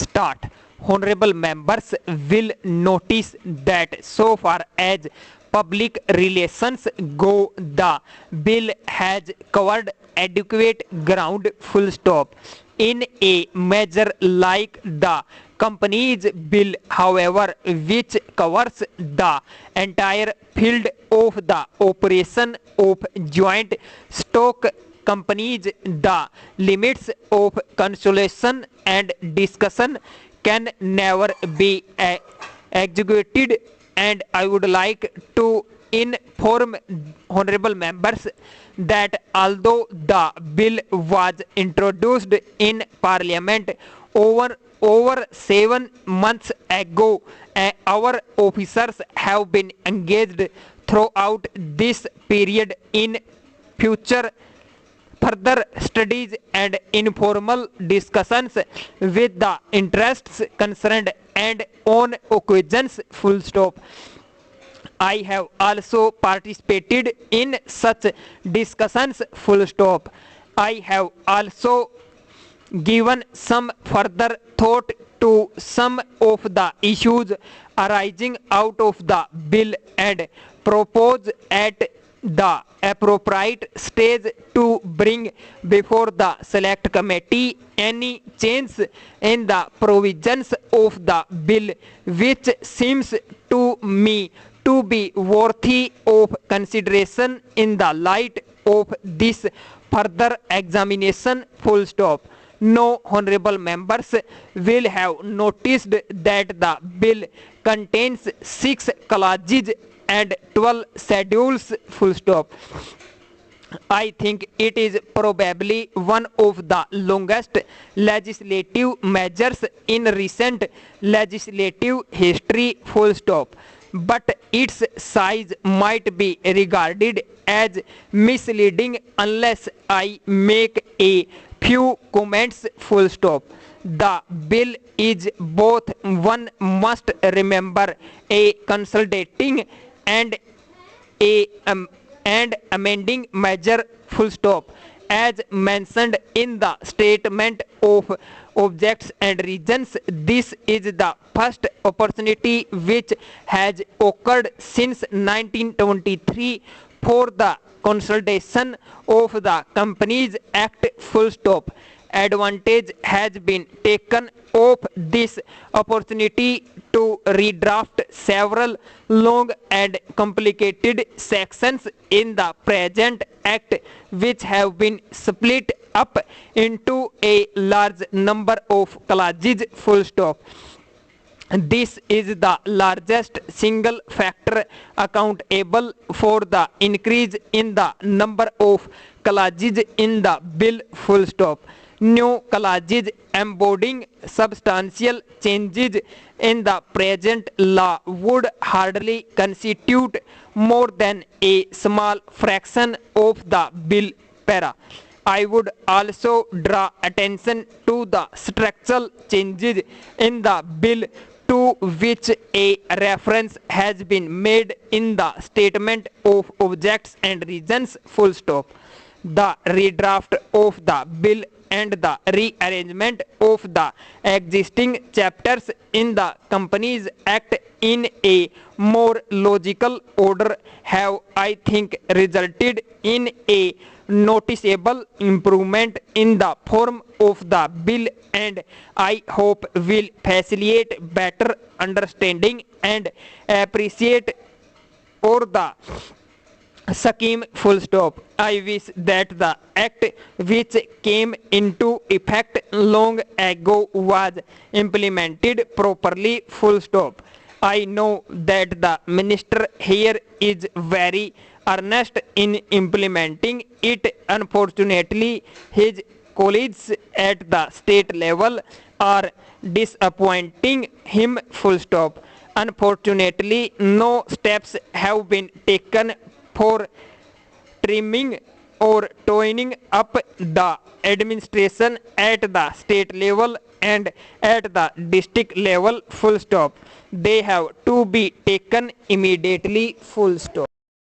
start. Honorable members will notice that so far as public relations go, the bill has covered adequate ground, full stop. In a measure like the Companies Bill, however, which covers the entire field of the operation of joint stock companies, the limits of consultation and discussion can never be executed, and I would like to inform honorable members that although the bill was introduced in Parliament over 7 months ago, our officers have been engaged throughout this period in future further studies and informal discussions with the interests concerned, and on occasions, full stop. I have also participated in such discussions, full stop. I have also given some further thought to some of the issues arising out of the bill and propose at the appropriate stage to bring before the select committee any change in the provisions of the bill which seems to me to be worthy of consideration in the light of this further examination, full stop. No honorable members will have noticed that the bill contains 6 clauses and 12 schedules, full stop. I think it is probably one of the longest legislative measures in recent legislative history, full stop. But its size might be regarded as misleading unless I make a few comments, full stop. The bill is both, one must remember, a consolidating and and amending measure, full stop. As mentioned in the statement of objects and reasons, this is the first opportunity which has occurred since 1923 for the consolidation of the Companies Act, full stop. Advantage has been taken of this opportunity to redraft several long and complicated sections in the present act, which have been split up into a large number of clauses, full stop. This is the largest single factor accountable for the increase in the number of clauses in the bill, full stop. New clauses embodying substantial changes in the present law would hardly constitute more than a small fraction of the bill para. I would also draw attention to the structural changes in the bill to which a reference has been made in the statement of objects and reasons, full stop. The redraft of the bill and the rearrangement of the existing chapters in the Companies Act in a more logical order have, I think, resulted in a noticeable improvement in the form of the bill, and I hope will facilitate better understanding and appreciate or the scheme, full stop. I wish that the act which came into effect long ago was implemented properly, full stop. I know that the minister here is very earnest in implementing it. Unfortunately, his colleagues at the state level are disappointing him, full stop. Unfortunately, no steps have been taken for trimming or toning up the administration at the state level and at the district level, full stop. They have to be taken immediately, full stop.